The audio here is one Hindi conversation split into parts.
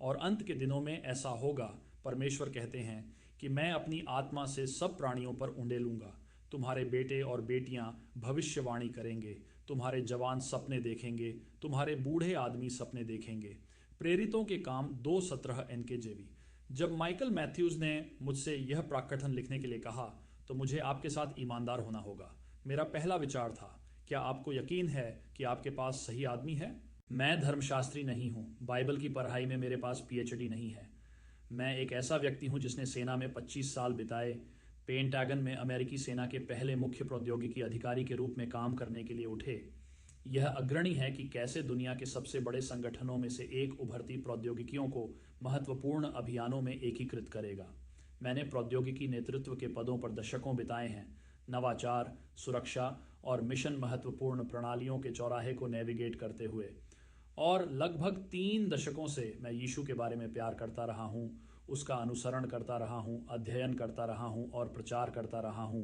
और अंत के दिनों में ऐसा होगा। परमेश्वर कहते हैं कि मैं अपनी आत्मा से सब प्राणियों पर उंडेलूंगा। तुम्हारे बेटे और बेटियां भविष्यवाणी करेंगे, तुम्हारे जवान सपने देखेंगे, तुम्हारे बूढ़े आदमी सपने देखेंगे। प्रेरितों के काम 2:17 NKJV। जब माइकल मैथ्यूज ने मुझसे यह प्राकथन लिखने के लिए कहा तो मुझे आपके साथ ईमानदार होना होगा। मेरा पहला विचार था, क्या आपको यकीन है कि आपके पास सही आदमी है? मैं धर्मशास्त्री नहीं हूँ, बाइबल की पढ़ाई में मेरे पास PhD नहीं है। मैं एक ऐसा व्यक्ति हूँ जिसने सेना में 25 साल बिताए, पेंटागन में अमेरिकी सेना के पहले मुख्य प्रौद्योगिकी अधिकारी के रूप में काम करने के लिए उठे। यह अग्रणी है कि कैसे दुनिया के सबसे बड़े संगठनों में से एक उभरती प्रौद्योगिकियों को महत्वपूर्ण अभियानों में एकीकृत करेगा। मैंने प्रौद्योगिकी नेतृत्व के पदों पर दशकों बिताए हैं, नवाचार, सुरक्षा और मिशन महत्वपूर्ण प्रणालियों के चौराहे को नेविगेट करते हुए। और लगभग 3 दशकों से मैं यीशु के बारे में प्यार करता रहा हूँ, उसका अनुसरण करता रहा हूँ, अध्ययन करता रहा हूँ और प्रचार करता रहा हूँ।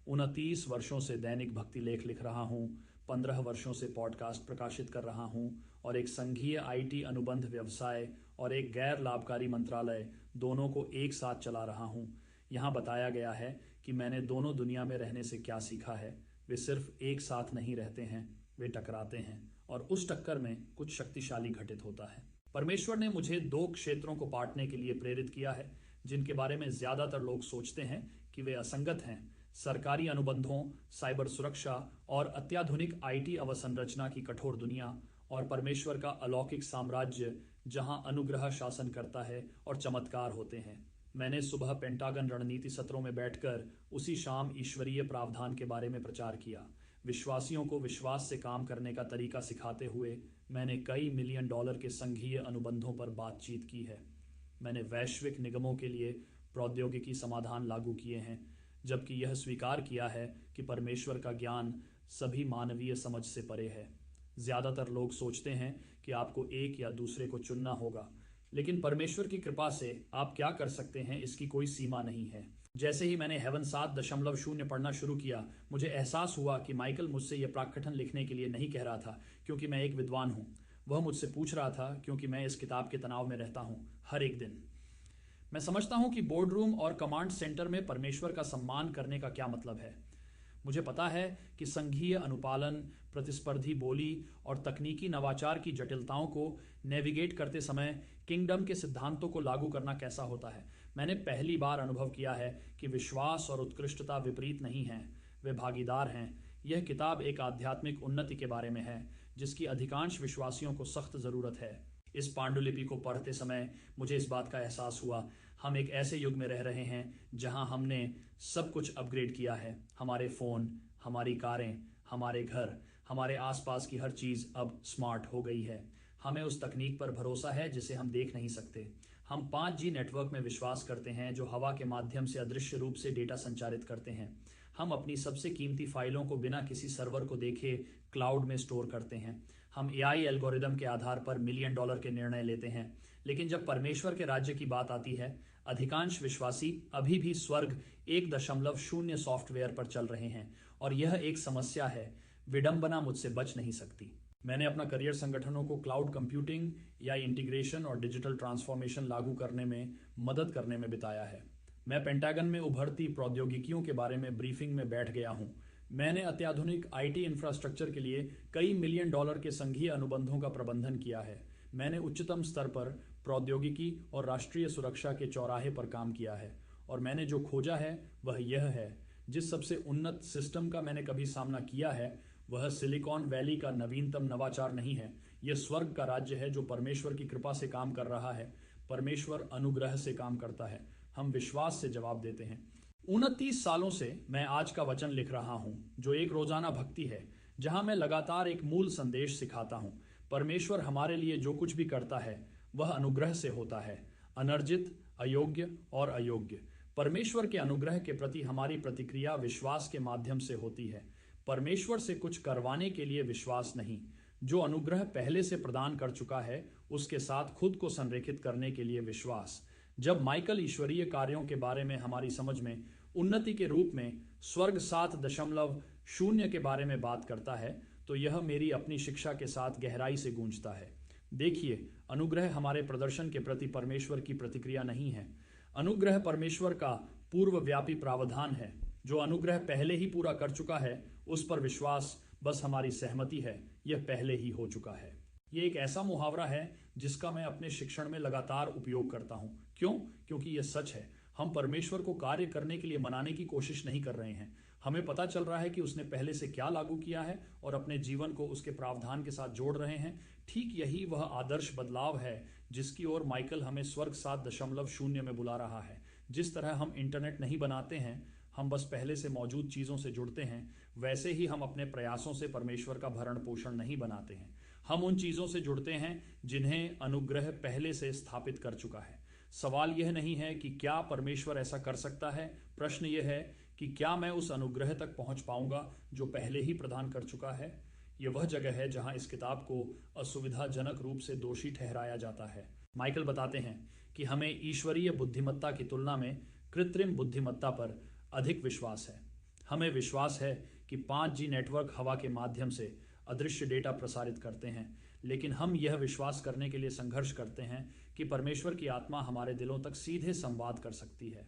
29 वर्षों से दैनिक भक्ति लेख लिख रहा हूँ, 15 वर्षों से पॉडकास्ट प्रकाशित कर रहा हूँ और एक संघीय IT अनुबंध व्यवसाय और एक गैर लाभकारी मंत्रालय दोनों को एक साथ चला रहा हूँ। यहाँ बताया गया है कि मैंने दोनों दुनिया में रहने से क्या सीखा है। वे सिर्फ एक साथ नहीं रहते हैं, वे टकराते हैं और उस टक्कर में कुछ शक्तिशाली घटित होता है। परमेश्वर ने मुझे 2 क्षेत्रों को बांटने के लिए प्रेरित किया है जिनके बारे में ज्यादातर लोग सोचते हैं कि वे असंगत हैं। सरकारी अनुबंधों, साइबर सुरक्षा और अत्याधुनिक IT अवसंरचना की कठोर दुनिया, और परमेश्वर का अलौकिक साम्राज्य जहां अनुग्रह शासन करता है और चमत्कार होते हैं। मैंने सुबह पेंटागन रणनीति सत्रों में बैठकर उसी शाम ईश्वरीय प्रावधान के बारे में प्रचार किया। विश्वासियों को विश्वास से काम करने का तरीका सिखाते हुए मैंने कई मिलियन डॉलर के संघीय अनुबंधों पर बातचीत की है। मैंने वैश्विक निगमों के लिए प्रौद्योगिकी समाधान लागू किए हैं, जबकि यह स्वीकार किया है कि परमेश्वर का ज्ञान सभी मानवीय समझ से परे है। ज्यादातर लोग सोचते हैं कि आपको एक या दूसरे को चुनना होगा, लेकिन परमेश्वर की कृपा से आप क्या कर सकते हैं इसकी कोई सीमा नहीं है। जैसे ही मैंने हेवन 7.0 पढ़ना शुरू किया, मुझे एहसास हुआ कि माइकल मुझसे यह प्राकथन लिखने के लिए नहीं कह रहा था क्योंकि मैं एक विद्वान हूँ। वह मुझसे पूछ रहा था क्योंकि मैं इस किताब के तनाव में रहता हूँ हर एक दिन। मैं समझता हूँ कि बोर्ड रूम और कमांड सेंटर में परमेश्वर का सम्मान करने का क्या मतलब है। मुझे पता है कि संघीय अनुपालन, प्रतिस्पर्धी बोली और तकनीकी नवाचार की जटिलताओं को नेविगेट करते समय किंगडम के सिद्धांतों को लागू करना कैसा होता है। मैंने पहली बार अनुभव किया है कि विश्वास और उत्कृष्टता विपरीत नहीं हैं, वे भागीदार हैं। यह किताब एक आध्यात्मिक उन्नति के बारे में है जिसकी अधिकांश विश्वासियों को सख्त जरूरत है। इस पांडुलिपि को पढ़ते समय मुझे इस बात का एहसास हुआ, हम एक ऐसे युग में रह रहे हैं जहां हमने सब कुछ अपग्रेड किया है। हमारे फ़ोन, हमारी कारें, हमारे घर, हमारे आसपास की हर चीज़ अब स्मार्ट हो गई है। हमें उस तकनीक पर भरोसा है जिसे हम देख नहीं सकते। हम 5G नेटवर्क में विश्वास करते हैं जो हवा के माध्यम से अदृश्य रूप से डेटा संचारित करते हैं। हम अपनी सबसे कीमती फाइलों को बिना किसी सर्वर को देखे क्लाउड में स्टोर करते हैं। हम AI एल्गोरिदम के आधार पर मिलियन डॉलर के निर्णय लेते हैं। लेकिन जब परमेश्वर के राज्य की बात आती है, अधिकांश विश्वासी अभी भी स्वर्ग 1.0 सॉफ्टवेयर पर चल रहे हैं और यह एक समस्या है। विडंबना मुझसे बच नहीं सकती। मैंने अपना करियर संगठनों को क्लाउड कंप्यूटिंग या इंटीग्रेशन और डिजिटल ट्रांसफॉर्मेशन लागू करने में मदद करने में बिताया है। मैं पेंटागन में उभरती प्रौद्योगिकियों के बारे में ब्रीफिंग में बैठ गया हूँ। मैंने अत्याधुनिक IT इंफ्रास्ट्रक्चर के लिए कई मिलियन डॉलर के संघीय अनुबंधों का प्रबंधन किया है। मैंने उच्चतम स्तर पर प्रौद्योगिकी और राष्ट्रीय सुरक्षा के चौराहे पर काम किया है और मैंने जो खोजा है वह यह है, जिस सबसे उन्नत सिस्टम का मैंने कभी सामना किया है वह सिलिकॉन वैली का नवीनतम नवाचार नहीं है। यह स्वर्ग का राज्य है जो परमेश्वर की कृपा से काम कर रहा है। परमेश्वर अनुग्रह से काम करता है, हम विश्वास से जवाब देते हैं। 29 सालों से मैं आज का वचन लिख रहा हूँ जो एक रोजाना भक्ति है जहां मैं लगातार एक मूल संदेश सिखाता हूँ। परमेश्वर हमारे लिए जो कुछ भी करता है वह अनुग्रह से होता है, अनर्जित, अयोग्य और अयोग्य। परमेश्वर के अनुग्रह के प्रति हमारी प्रतिक्रिया विश्वास के माध्यम से होती है। परमेश्वर से कुछ करवाने के लिए विश्वास नहीं, जो अनुग्रह पहले से प्रदान कर चुका है उसके साथ खुद को संरेखित करने के लिए विश्वास। जब माइकल ईश्वरीय कार्यों के बारे में हमारी समझ में उन्नति के रूप में स्वर्ग 7.0 के बारे में बात करता है तो यह मेरी अपनी शिक्षा के साथ गहराई से गूंजता है। देखिए, अनुग्रह हमारे प्रदर्शन के प्रति परमेश्वर की प्रतिक्रिया नहीं है। अनुग्रह परमेश्वर का पूर्वव्यापी प्रावधान है। जो अनुग्रह पहले ही पूरा कर चुका है, उस पर विश्वास बस हमारी सहमति है, यह पहले ही हो चुका है। ये एक ऐसा मुहावरा है जिसका मैं अपने शिक्षण में लगातार उपयोग करता हूँ। क्यों? क्योंकि यह सच है। हम परमेश्वर को कार्य करने के लिए मनाने की कोशिश नहीं कर रहे हैं। हमें पता चल रहा है कि उसने पहले से क्या लागू किया है और अपने जीवन को उसके प्रावधान के साथ जोड़ रहे हैं। ठीक यही वह आदर्श बदलाव है जिसकी ओर माइकल हमें स्वर्ग 7.0 में बुला रहा है। जिस तरह हम इंटरनेट नहीं बनाते हैं, हम बस पहले से मौजूद चीज़ों से जुड़ते हैं, वैसे ही हम अपने प्रयासों से परमेश्वर का भरण पोषण नहीं बनाते हैं। हम उन चीज़ों से जुड़ते हैं जिन्हें अनुग्रह पहले से स्थापित कर चुका है। सवाल यह नहीं है कि क्या परमेश्वर ऐसा कर सकता है, प्रश्न यह है कि क्या मैं उस अनुग्रह तक पहुंच पाऊंगा जो पहले ही प्रदान कर चुका है। यह वह जगह है जहां इस किताब को असुविधाजनक रूप से दोषी ठहराया जाता है। माइकल बताते हैं कि हमें ईश्वरीय बुद्धिमत्ता की तुलना में कृत्रिम बुद्धिमत्ता पर अधिक विश्वास है। हमें विश्वास है कि 5G नेटवर्क हवा के माध्यम से अदृश्य डेटा प्रसारित करते हैं, लेकिन हम यह विश्वास करने के लिए संघर्ष करते हैं कि परमेश्वर की आत्मा हमारे दिलों तक सीधे संवाद कर सकती है।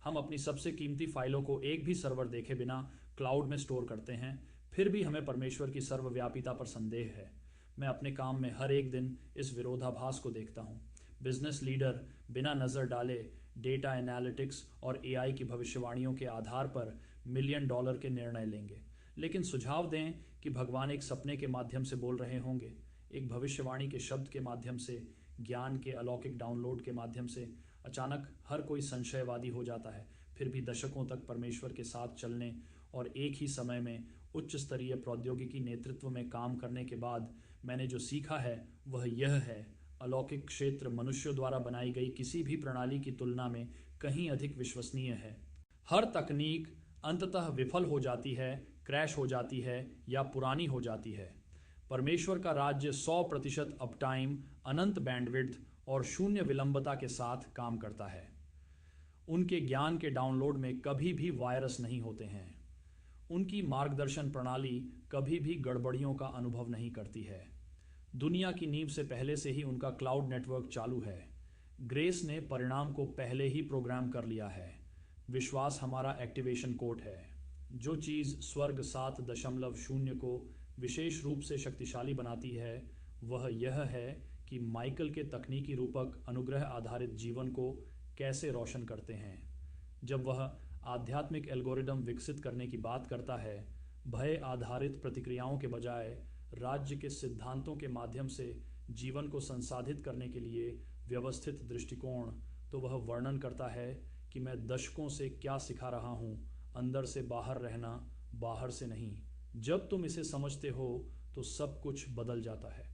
हम अपनी सबसे कीमती फाइलों को एक भी सर्वर देखे बिना क्लाउड में स्टोर करते हैं, फिर भी हमें परमेश्वर की सर्वव्यापिता पर संदेह है। मैं अपने काम में हर एक दिन इस विरोधाभास को देखता हूँ। बिजनेस लीडर बिना नज़र डाले डेटा एनालिटिक्स और AI की भविष्यवाणियों के आधार पर $1 मिलियन के निर्णय लेंगे, लेकिन सुझाव दें कि भगवान एक सपने के माध्यम से बोल रहे होंगे, एक भविष्यवाणी के शब्द के माध्यम से, ज्ञान के अलौकिक डाउनलोड के माध्यम से। अचानक हर कोई संशयवादी हो जाता है। फिर भी दशकों तक परमेश्वर के साथ चलने और एक ही समय में उच्च स्तरीय प्रौद्योगिकी नेतृत्व में काम करने के बाद मैंने जो सीखा है वह यह है, अलौकिक क्षेत्र मनुष्यों द्वारा बनाई गई किसी भी प्रणाली की तुलना में कहीं अधिक विश्वसनीय है। हर तकनीक अंततः विफल हो जाती है, क्रैश हो जाती है या पुरानी हो जाती है। परमेश्वर का राज्य 100% अपटाइम, अनंत बैंडविड्थ और शून्य विलंबता के साथ काम करता है। उनके ज्ञान के डाउनलोड में कभी भी वायरस नहीं होते हैं। उनकी मार्गदर्शन प्रणाली कभी भी गड़बड़ियों का अनुभव नहीं करती है। दुनिया की नींव से पहले से ही उनका क्लाउड नेटवर्क चालू है। ग्रेस ने परिणाम को पहले ही प्रोग्राम कर लिया है। विश्वास हमारा एक्टिवेशन कोड है। जो चीज़ स्वर्ग 7.0 को विशेष रूप से शक्तिशाली बनाती है वह यह है कि माइकल के तकनीकी रूपक अनुग्रह आधारित जीवन को कैसे रोशन करते हैं। जब वह आध्यात्मिक एल्गोरिदम विकसित करने की बात करता है, भय आधारित प्रतिक्रियाओं के बजाय राज्य के सिद्धांतों के माध्यम से जीवन को संसाधित करने के लिए व्यवस्थित दृष्टिकोण, तो वह वर्णन करता है कि मैं दशकों से क्या सिखा रहा हूँ, अंदर से बाहर रहना, बाहर से नहीं। जब तुम इसे समझते हो तो सब कुछ बदल जाता है।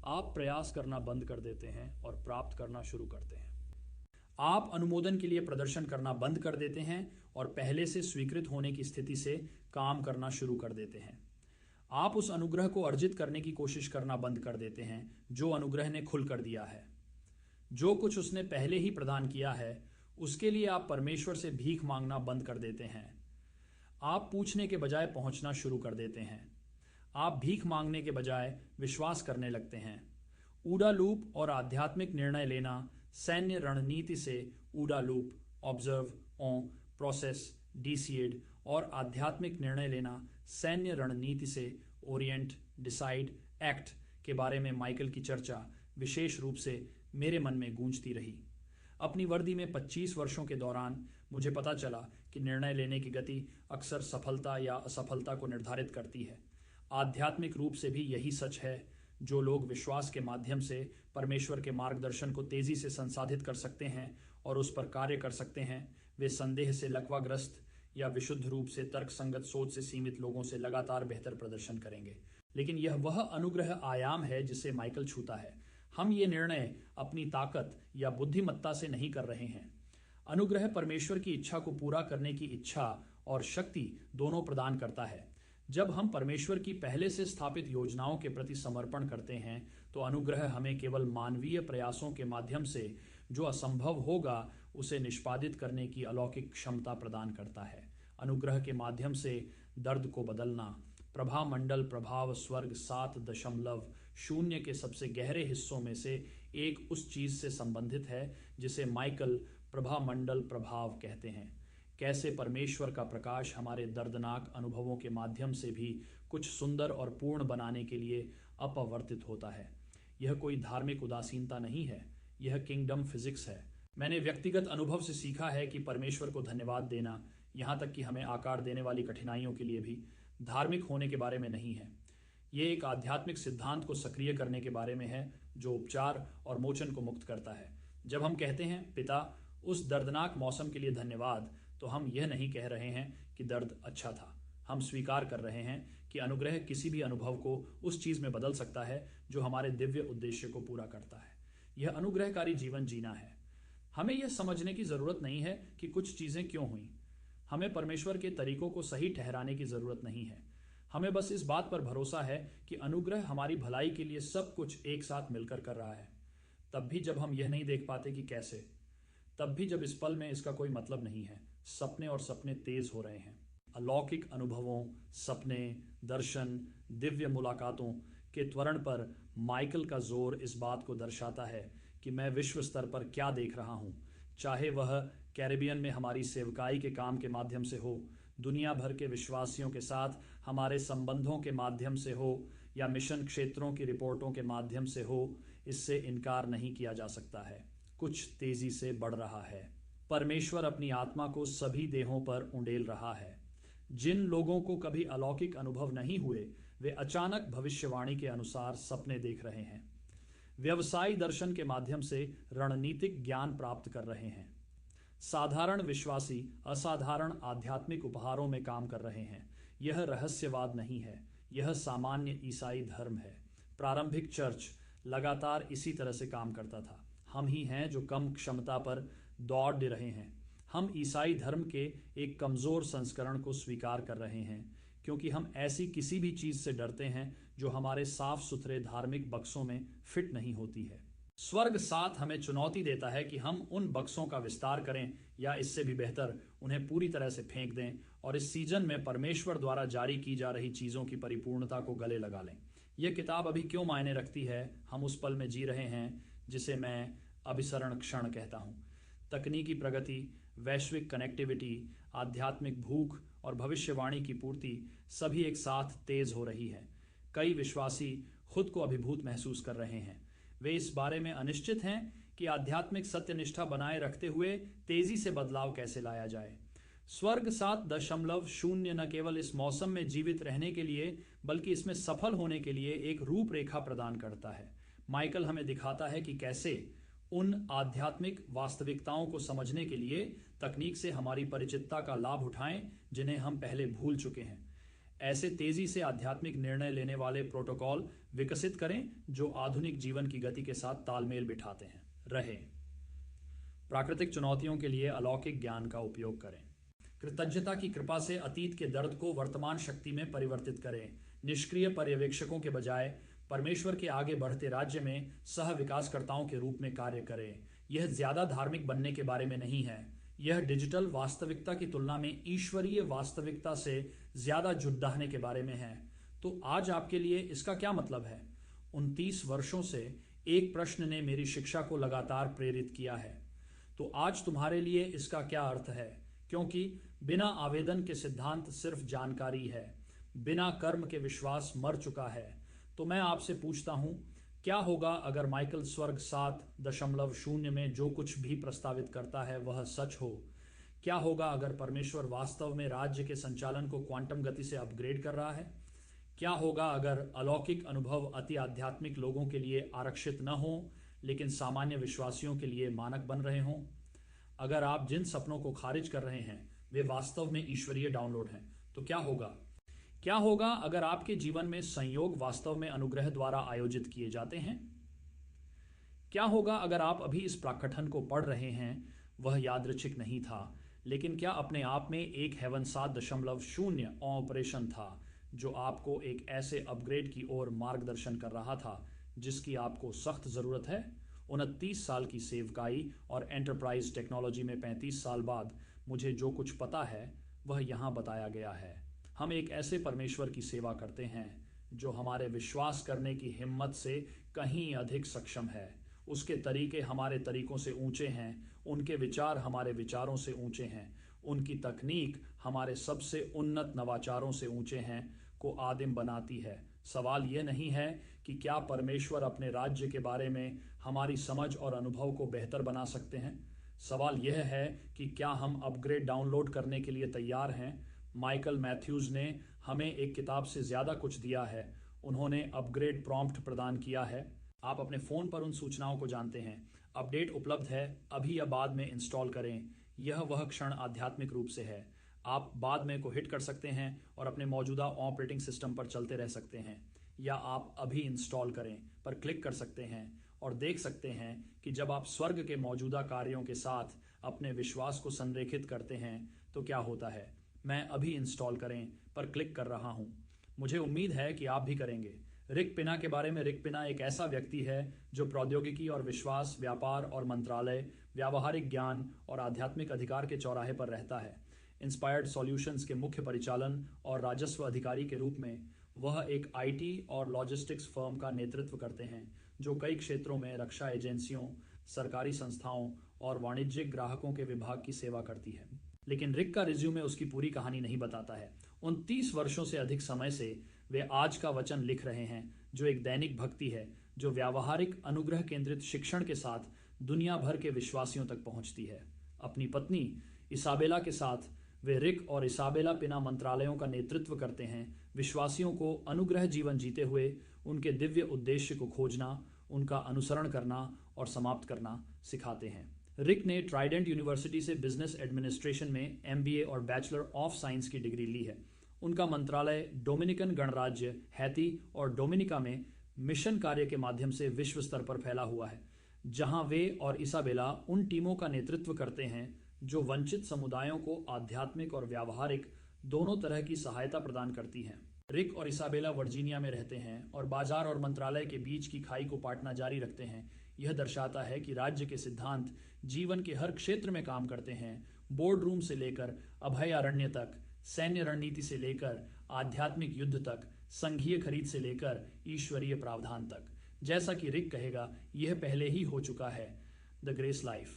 आप प्रयास करना बंद कर देते हैं और प्राप्त करना शुरू करते हैं। आप अनुमोदन के लिए प्रदर्शन करना बंद कर देते हैं और पहले से स्वीकृत होने की स्थिति से काम करना शुरू कर देते हैं। आप उस अनुग्रह को अर्जित करने की कोशिश करना बंद कर देते हैं जो अनुग्रह ने खुल कर दिया है। जो कुछ उसने पहले ही प्रदान किया है उसके लिए आप परमेश्वर से भीख मांगना बंद कर देते हैं। आप पूछने के बजाय पहुंचना शुरू कर देते हैं। आप भीख मांगने के बजाय विश्वास करने लगते हैं। ऊडा लूप और आध्यात्मिक निर्णय लेना सैन्य रणनीति से ऊडा लूप, ऑब्जर्व, ऑन, प्रोसेस, डिसाइड और आध्यात्मिक निर्णय लेना सैन्य रणनीति से ओरिएंट, डिसाइड, एक्ट के बारे में माइकल की चर्चा विशेष रूप से मेरे मन में गूंजती रही। अपनी वर्दी में 25 वर्षों के दौरान मुझे पता चला कि निर्णय लेने की गति अक्सर सफलता या असफलता को निर्धारित करती है। आध्यात्मिक रूप से भी यही सच है। जो लोग विश्वास के माध्यम से परमेश्वर के मार्गदर्शन को तेजी से संसाधित कर सकते हैं और उस पर कार्य कर सकते हैं, वे संदेह से लकवाग्रस्त या विशुद्ध रूप से तर्कसंगत सोच से सीमित लोगों से लगातार बेहतर प्रदर्शन करेंगे। लेकिन यह वह अनुग्रह आयाम है जिसे माइकल छूता है। हम ये निर्णय अपनी ताकत या बुद्धिमत्ता से नहीं कर रहे हैं। अनुग्रह परमेश्वर की इच्छा को पूरा करने की इच्छा और शक्ति दोनों प्रदान करता है। जब हम परमेश्वर की पहले से स्थापित योजनाओं के प्रति समर्पण करते हैं तो अनुग्रह हमें केवल मानवीय प्रयासों के माध्यम से जो असंभव होगा उसे निष्पादित करने की अलौकिक क्षमता प्रदान करता है। अनुग्रह के माध्यम से दर्द को बदलना, प्रभामंडल प्रभाव स्वर्ग 7.0 के सबसे गहरे हिस्सों में से एक उस चीज से संबंधित है जिसे माइकल प्रभामंडल प्रभाव कहते हैं। कैसे परमेश्वर का प्रकाश हमारे दर्दनाक अनुभवों के माध्यम से भी कुछ सुंदर और पूर्ण बनाने के लिए अपवर्तित होता है। यह कोई धार्मिक उदासीनता नहीं है, यह किंगडम फिजिक्स है। मैंने व्यक्तिगत अनुभव से सीखा है कि परमेश्वर को धन्यवाद देना, यहाँ तक कि हमें आकार देने वाली कठिनाइयों के लिए भी, धार्मिक होने के बारे में नहीं है। ये एक आध्यात्मिक सिद्धांत को सक्रिय करने के बारे में है जो उपचार और मोचन को मुक्त करता है। जब हम कहते हैं पिता उस दर्दनाक मौसम के लिए धन्यवाद, तो हम यह नहीं कह रहे हैं कि दर्द अच्छा था। हम स्वीकार कर रहे हैं कि अनुग्रह किसी भी अनुभव को उस चीज में बदल सकता है जो हमारे दिव्य उद्देश्य को पूरा करता है। यह अनुग्रहकारी जीवन जीना है। हमें यह समझने की जरूरत नहीं है कि कुछ चीजें क्यों हुई। हमें परमेश्वर के तरीकों को सही ठहराने की जरूरत नहीं है। हमें बस इस बात पर भरोसा है कि अनुग्रह हमारी भलाई के लिए सब कुछ एक साथ मिलकर कर रहा है। तब भी जब हम यह नहीं देख पाते कि कैसे, तब भी जब इस पल में इसका कोई मतलब नहीं है, सपने और सपने तेज हो रहे हैं। अलौकिक अनुभवों, सपने, दर्शन, दिव्य मुलाकातों के त्वरण पर माइकल का जोर इस बात को दर्शाता है कि मैं विश्व स्तर पर क्या देख रहा हूँ, चाहे वह कैरिबियन में हमारी सेवकाई के काम के माध्यम से हो, दुनिया भर के विश्वासियों के साथ हमारे संबंधों के माध्यम से हो, या मिशन क्षेत्रों की रिपोर्टों के माध्यम से हो। इससे इनकार नहीं किया जा सकता है, कुछ तेजी से बढ़ रहा है। परमेश्वर अपनी आत्मा को सभी देहों पर उंडेल रहा है। जिन लोगों को कभी अलौकिक अनुभव नहीं हुए, वे अचानक भविष्यवाणी के अनुसार सपने देख रहे हैं। व्यवसायी दर्शन के माध्यम से रणनीतिक ज्ञान प्राप्त कर रहे हैं। साधारण विश्वासी असाधारण आध्यात्मिक उपहारों में काम कर रहे हैं। यह रहस्यवाद नहीं है, यह सामान्य ईसाई धर्म है। प्रारंभिक चर्च लगातार इसी तरह से काम करता था। हम ही हैं जो कम क्षमता पर दौड़ रहे हैं। हम ईसाई धर्म के एक कमजोर संस्करण को स्वीकार कर रहे हैं क्योंकि हम ऐसी किसी भी चीज से डरते हैं जो हमारे साफ सुथरे धार्मिक बक्सों में फिट नहीं होती है। स्वर्ग साथ हमें चुनौती देता है कि हम उन बक्सों का विस्तार करें, या इससे भी बेहतर उन्हें पूरी तरह से फेंक दें और इस सीजन में परमेश्वर द्वारा जारी की जा रही चीजों की परिपूर्णता को गले लगा लें। यह किताब अभी क्यों मायने रखती है? हम उस पल में जी रहे हैं जिसे मैं अभिसरण क्षण कहता हूँ। तकनीकी प्रगति, वैश्विक कनेक्टिविटी, आध्यात्मिक भूख और भविष्यवाणी की पूर्ति सभी एक साथ तेज हो रही है। कई विश्वासी खुद को अभिभूत महसूस कर रहे हैं। वे इस बारे में अनिश्चित हैं कि आध्यात्मिक सत्यनिष्ठा बनाए रखते हुए तेजी से बदलाव कैसे लाया जाए। स्वर्ग 7.0 न केवल इस मौसम में जीवित रहने के लिए बल्कि इसमें सफल होने के लिए एक रूपरेखा प्रदान करता है। माइकल हमें दिखाता है कि कैसे उन आध्यात्मिक वास्तविकताओं को समझने के लिए तकनीक से हमारी परिचितता का लाभ उठाएं जिन्हें हम पहले भूल चुके हैं। ऐसे तेजी से आध्यात्मिक निर्णय लेने वाले प्रोटोकॉल विकसित करें जो आधुनिक जीवन की गति के साथ तालमेल बिठाते हैं। प्राकृतिक चुनौतियों के लिए अलौकिक ज्ञान का उपयोग करें। कृतज्ञता की कृपा से अतीत के दर्द को वर्तमान शक्ति में परिवर्तित करें। निष्क्रिय पर्यवेक्षकों के बजाय परमेश्वर के आगे बढ़ते राज्य में सह विकासकर्ताओं के रूप में कार्य करें। यह ज्यादा धार्मिक बनने के बारे में नहीं है, यह डिजिटल वास्तविकता की तुलना में ईश्वरीय वास्तविकता से ज्यादा जुड़ने के बारे में है। तो आज आपके लिए इसका क्या मतलब है? 29 वर्षों से एक प्रश्न ने मेरी शिक्षा को लगातार प्रेरित किया है। तो आज तुम्हारे लिए इसका क्या अर्थ है? क्योंकि बिना आवेदन के सिद्धांत सिर्फ जानकारी है, बिना कर्म के विश्वास मर चुका है। तो मैं आपसे पूछता हूं, क्या होगा अगर माइकल स्वर्ग 7.0 में जो कुछ भी प्रस्तावित करता है वह सच हो? क्या होगा अगर परमेश्वर वास्तव में राज्य के संचालन को क्वांटम गति से अपग्रेड कर रहा है? क्या होगा अगर अलौकिक अनुभव अति आध्यात्मिक लोगों के लिए आरक्षित न हो लेकिन सामान्य विश्वासियों के लिए मानक बन रहे हों? अगर आप जिन सपनों को खारिज कर रहे हैं वे वास्तव में ईश्वरीय डाउनलोड हैं, तो क्या होगा? क्या होगा अगर आपके जीवन में संयोग वास्तव में अनुग्रह द्वारा आयोजित किए जाते हैं? क्या होगा अगर आप अभी इस प्राकथन को पढ़ रहे हैं, वह यादृच्छिक नहीं था, लेकिन क्या अपने आप में एक हेवन 7.0 ऑपरेशन था जो आपको एक ऐसे अपग्रेड की ओर मार्गदर्शन कर रहा था जिसकी आपको सख्त जरूरत है? 29 साल की सेवकाई और एंटरप्राइज टेक्नोलॉजी में 35 साल बाद मुझे जो कुछ पता है वह यहाँ बताया गया है। हम एक ऐसे परमेश्वर की सेवा करते हैं जो हमारे विश्वास करने की हिम्मत से कहीं अधिक सक्षम है। उसके तरीके हमारे तरीकों से ऊंचे हैं, उनके विचार हमारे विचारों से ऊंचे हैं, उनकी तकनीक हमारे सबसे उन्नत नवाचारों से ऊंचे हैं को आदिम बनाती है। सवाल यह नहीं है कि क्या परमेश्वर अपने राज्य के बारे में हमारी समझ और अनुभव को बेहतर बना सकते हैं। सवाल यह है कि क्या हम अपग्रेड डाउनलोड करने के लिए तैयार हैं। माइकल मैथ्यूज ने हमें एक किताब से ज़्यादा कुछ दिया है। उन्होंने अपग्रेड प्रॉम्प्ट प्रदान किया है। आप अपने फ़ोन पर उन सूचनाओं को जानते हैं। अपडेट उपलब्ध है, अभी या बाद में इंस्टॉल करें। यह वह क्षण आध्यात्मिक रूप से है। आप बाद में को हिट कर सकते हैं और अपने मौजूदा ऑपरेटिंग सिस्टम पर चलते रह सकते हैं, या आप अभी इंस्टॉल करें पर क्लिक कर सकते हैं और देख सकते हैं कि जब आप स्वर्ग के मौजूदा कार्यों के साथ अपने विश्वास को संरेखित करते हैं तो क्या होता है। मैं अभी इंस्टॉल करें पर क्लिक कर रहा हूं। मुझे उम्मीद है कि आप भी करेंगे। रिक पिना के बारे में। रिक पिना एक ऐसा व्यक्ति है जो प्रौद्योगिकी और विश्वास, व्यापार और मंत्रालय, व्यावहारिक ज्ञान और आध्यात्मिक अधिकार के चौराहे पर रहता है। इंस्पायर्ड सॉल्यूशंस के मुख्य परिचालन और राजस्व अधिकारी के रूप में वह एक आईटी और लॉजिस्टिक्स फर्म का नेतृत्व करते हैं जो कई क्षेत्रों में रक्षा एजेंसियों, सरकारी संस्थाओं और वाणिज्यिक ग्राहकों के विभाग की सेवा करती है। लेकिन रिक का रिज्यूमे उसकी पूरी कहानी नहीं बताता है। 29 वर्षों से अधिक समय से वे आज का वचन लिख रहे हैं, जो एक दैनिक भक्ति है जो व्यावहारिक अनुग्रह केंद्रित शिक्षण के साथ दुनिया भर के विश्वासियों तक पहुंचती है। अपनी पत्नी इसाबेला के साथ वे रिक और इसाबेला पिना मंत्रालयों का नेतृत्व करते हैं, विश्वासियों को अनुग्रह जीवन जीते हुए उनके दिव्य उद्देश्य को खोजना, उनका अनुसरण करना और समाप्त करना सिखाते हैं। रिक ने ट्राइडेंट यूनिवर्सिटी से बिजनेस एडमिनिस्ट्रेशन में एमबीए और बैचलर ऑफ साइंस की डिग्री ली है। उनका मंत्रालय डोमिनिकन गणराज्य, हैती और डोमिनिका में मिशन कार्य के माध्यम से विश्व स्तर पर फैला हुआ है, जहां वे और इसाबेला उन टीमों का नेतृत्व करते हैं जो वंचित समुदायों को आध्यात्मिक और व्यावहारिक दोनों तरह की सहायता प्रदान करती हैं। रिक और इसाबेला वर्जीनिया में रहते हैं और बाजार और मंत्रालय के बीच की खाई को पाटना जारी रखते हैं। यह दर्शाता है कि राज्य के सिद्धांत जीवन के हर क्षेत्र में काम करते हैं, बोर्ड रूम से लेकर अभयारण्य तक, सैन्य रणनीति से लेकर आध्यात्मिक युद्ध तक, संघीय खरीद से लेकर ईश्वरीय प्रावधान तक। जैसा कि रिक कहेगा, यह पहले ही हो चुका है। The grace life.